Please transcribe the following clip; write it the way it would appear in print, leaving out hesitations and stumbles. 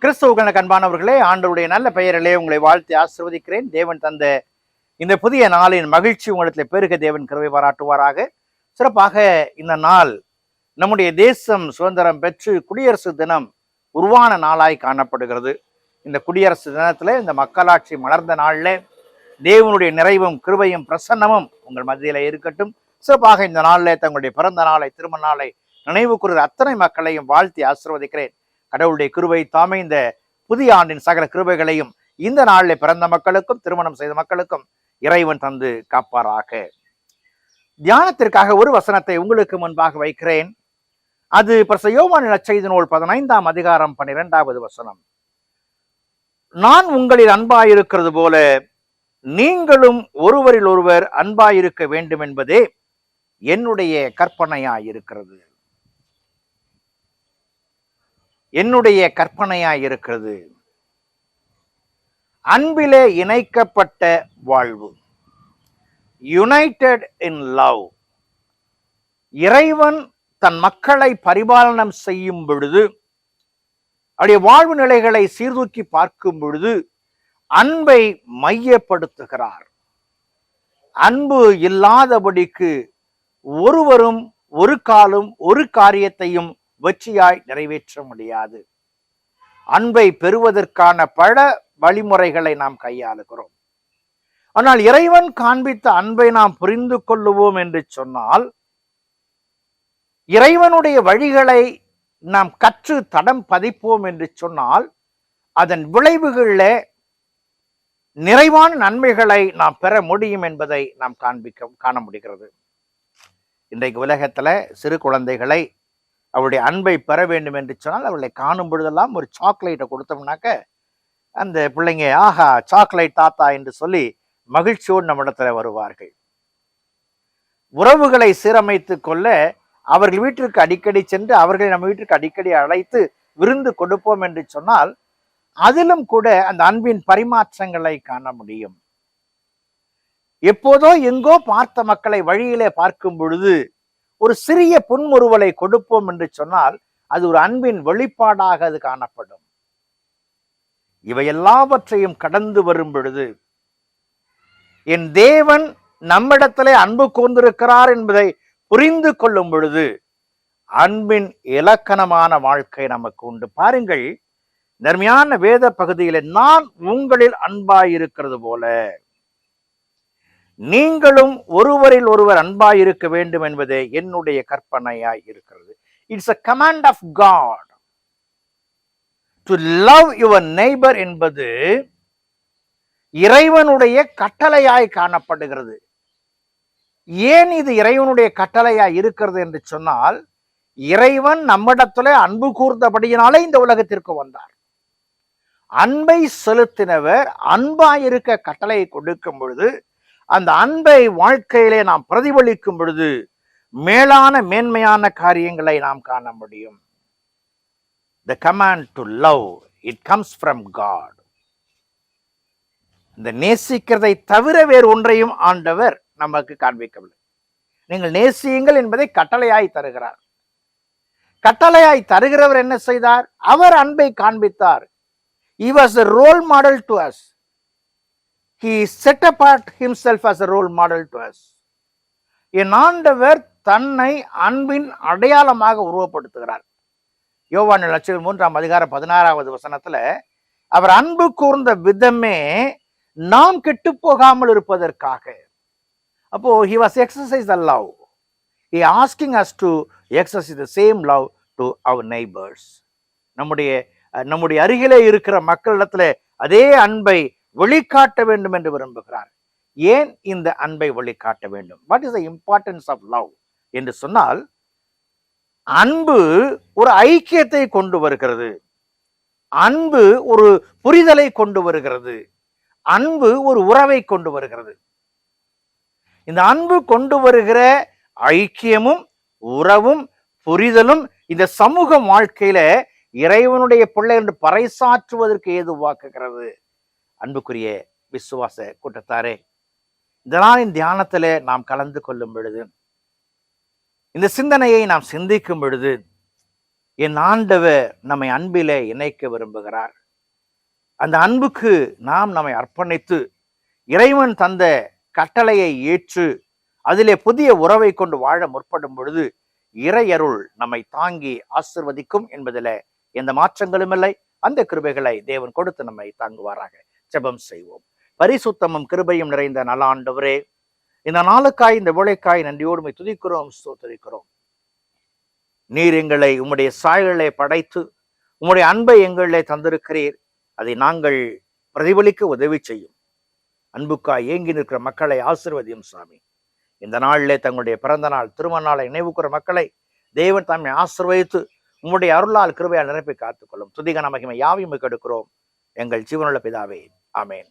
கிறிஸ்துவுக்கு அன்பானவர்களே, ஆண்டவருடைய நல்ல பெயரிலே உங்களை வாழ்த்தி ஆசீர்வதிக்கிறேன். தேவன் தந்த இந்த புதிய நாளின் மகிழ்ச்சி உங்களிடத்தில் பெருக தேவன் கிருபை பாராட்டுவாராக. சிறப்பாக இந்த நாள் நம்முடைய தேசம் சுதந்திரம் பெற்று குடியரசு தினம் உருவான நாளாய் காணப்படுகிறது. இந்த குடியரசு தினத்துல இந்த மக்களாட்சி மலர்ந்த நாள்ல தேவனுடைய நிறைவும் கிருபையும் பிரசன்னமும் உங்கள் மத்தியில இருக்கட்டும். சிறப்பாக இந்த நாளில் தங்களுடைய பிறந்த நாளை, திருமண நாளை நினைவு கூறுகிற அத்தனை மக்களையும் வாழ்த்தி ஆசீர்வதிக்கிறேன். கடவுளுடைய கிருபை தாமே இந்த புதிய ஆண்டின் சகல கிருபைகளையும் இந்த நாளில் பிறந்த மக்களுக்கும் திருமணம் செய்த மக்களுக்கும் இறைவன் தந்து காப்பாராக. தியானத்திற்காக ஒரு வசனத்தை உங்களுக்கு முன்பாக வைக்கிறேன். அது யோவான் நற்செய்தி நூல் 15ஆம் அதிகாரம் 12வது வசனம். நான் உங்களில் அன்பாயிருக்கிறது போல நீங்களும் ஒருவரில் ஒருவர் அன்பாயிருக்க வேண்டும் என்பதே என்னுடைய கற்பனையாயிருக்கிறது. என்னுடைய கற்பனையாயிருக்கிறது. அன்பிலே இணைக்கப்பட்ட வாழ்வு, யுனைடெட் இன் லவ். இறைவன் தன் மக்களை பரிபாலனம் செய்யும் பொழுது, அவருடைய வாழ்வு நிலைகளை சீர்தூக்கி பார்க்கும் பொழுது அன்பை மையப்படுத்துகிறார். அன்பு இல்லாதபடிக்கு ஒருவரும் ஒரு காலும் ஒரு காரியத்தையும் வெற்றியாய் நிறைவேற்ற முடியாது. அன்பை பெறுவதற்கான பல வழிமுறைகளை நாம் கையாளுகிறோம். ஆனால் இறைவன் காண்பித்த அன்பை நாம் புரிந்து கொள்ளுவோம் என்று சொன்னால், இறைவனுடைய வழிகளை நாம் கற்று தடம் பதிப்போம் என்று சொன்னால், அதன் விளைவுகளில் நிறைவான நன்மைகளை நாம் பெற முடியும் என்பதை நாம் காண முடிகிறது. இன்றைக்கு உலகத்துல சிறு குழந்தைகளை அவருடைய அன்பை பெற வேண்டும் என்று சொன்னால், அவர்களை காணும் பொழுதெல்லாம் ஒரு சாக்லேட்டை கொடுத்தோம்னாக்க அந்த பிள்ளைங்க ஆஹா சாக்லேட் தாத்தா என்று சொல்லி மகிழ்ச்சியோடு நம்மிடத்துல வருவார்கள். உறவுகளை சீரமைத்து கொள்ள அவர்கள் வீட்டிற்கு அடிக்கடி சென்று அவர்களை நம்ம வீட்டிற்கு அடிக்கடி அழைத்து விருந்து கொடுப்போம் என்று சொன்னால், அதிலும் கூட அந்த அன்பின் பரிமாற்றங்களை காண முடியும். எப்போதோ எங்கோ பார்த்த மக்களை வழியிலே பார்க்கும் பொழுது ஒரு சிறிய புன்முறுவலை கொடுப்போம் என்று சொன்னால், அது ஒரு அன்பின் வெளிப்பாடாக அது காணப்படும். இவை எல்லாவற்றையும் கடந்து வரும் பொழுது, என் தேவன் நம்மிடத்திலே அன்பு கூர்ந்திருக்கிறார் என்பதை புரிந்து கொள்ளும் பொழுது அன்பின் இலக்கணமான வாழ்க்கை நமக்கு உண்டு. பாருங்கள், நர்மையான வேத பகுதியில நான் உங்களில் அன்பாயிருக்கிறது போல நீங்களும் ஒருவரில் ஒருவர் அன்பாயிருக்க வேண்டும் என்பதே என்னுடைய கற்பனையாய் இருக்கிறது. It's a command of God to love your neighbor என்பது இறைவனுடைய கட்டளையாய் காணப்படுகிறது. ஏன் இது இறைவனுடைய கட்டளையாய் இருக்கிறது என்று சொன்னால், இறைவன் நம்மிடத்திலே அன்பு கூர்ந்தபடியினாலே இந்த உலகத்திற்கு வந்தார். அன்பை செலுத்தினவர் அன்பாயிருக்க கட்டளையை கொடுக்கும் பொழுது, அந்த அன்பை வாழ்க்கையிலே நாம் பிரதிபலிக்கும் பொழுது மேலான மேன்மையான காரியங்களை நாம் காண முடியும். The command to love, it comes from God. இந்த நேசிக்கிறதை தவிர வேறு ஒன்றையும் ஆண்டவர் நமக்கு காண்பிக்கவில்லை. நீங்கள் நேசியுங்கள் என்பதை கட்டளையாய் தருகிறார். கட்டளையாய் தருகிறவர் என்ன செய்தார்? அவர் அன்பை காண்பித்தார். He was a role model to us. He set apart himself as a role model to us. என் ஆண்டவர் தன்னை அன்பின் அடையாளமாக உருவப்படுத்துகிறார். யோவான் நற்செய்தி 3ஆம் அதிகாரம் 16வது வசனத்துல அவர் அன்பு கூர்ந்த விதமே நாம் கெட்டு போகாமல் இருப்பதற்காக. அப்போ he was exercise the love. He asking us to exercise the same love to our neighbors. நம்முடைய அருகிலே இருக்கிற மக்களிடத்துல அதே அன்பை வெளிக்காட்ட வேண்டும் என்று விரும்புகிறார். ஏன் இந்த அன்பை வெளிக்காட்ட வேண்டும்? What is the importance of love என்று சொன்னால், அன்பு ஒரு ஐக்கியத்தை கொண்டு வருகிறது. அன்பு ஒரு புரிதலை கொண்டு வருகிறது. அன்பு ஒரு உறவை கொண்டு வருகிறது. இந்த அன்பு கொண்டு வருகிற ஐக்கியமும் உறவும் புரிதலும் இந்த சமூக வாழ்க்கையில இறைவனுடைய பிள்ளை என்று பறைசாற்றுவதற்கு ஏதுவாக்குகிறது. அன்புக்குரிய விசுவாச கூட்டத்தாரே, இந்த நாளின் தியானத்திலே நாம் கலந்து கொள்ளும் பொழுது, இந்த சிந்தனையை நாம் சிந்திக்கும் பொழுது, என் ஆண்டவர் நம்மை அன்பிலே இணைக்க விரும்புகிறார். அந்த அன்புக்கு நாம் நம்மை அர்ப்பணித்து இறைவன் தந்த கட்டளையை ஏற்று அதிலே புதிய உறவை கொண்டு வாழ முற்படும் பொழுது இறையருள் நம்மை தாங்கி ஆசிர்வதிக்கும் என்பதில் எந்த மாற்றங்களும் இல்லை. அந்த கிருபைகளை தேவன் கொடுத்து நம்மை தாங்குவாராக. ஜெபம் செய்வோம். பரிசுத்தமும் கிருபையும் நிறைந்த நல்ல ஆண்டவரே, இந்த நாளுக்காய் இந்த வேளைக்காய் நன்றியோடு துதிக்கிறோம், ஸ்தோத்திரிக்கிறோம். நீர் எங்களை உம்முடைய சாயலை படைத்து உம்முடைய அன்பை எங்களிலே தந்திருக்கிறீர். அதை நாங்கள் பிரதிபலிக்க உதவி செய்யும். அன்புக்காய் ஏங்கி நிற்கிற மக்களை ஆசீர்வதியும் சாமி. இந்த நாளிலே தங்களுடைய பிறந்த நாள், திருமண நாளை நினைவுக்குற மக்களை தேவன் தாமே ஆசீர்வதித்து உம்முடைய அருளால் கிருபையால் நிரப்பி காத்துக்கொள்ளும். துதிகன மகிமை யாவையும் எடுக்கிறோம் எங்கள் ஜீவனுள்ள பிதாவே, ஆமேன்.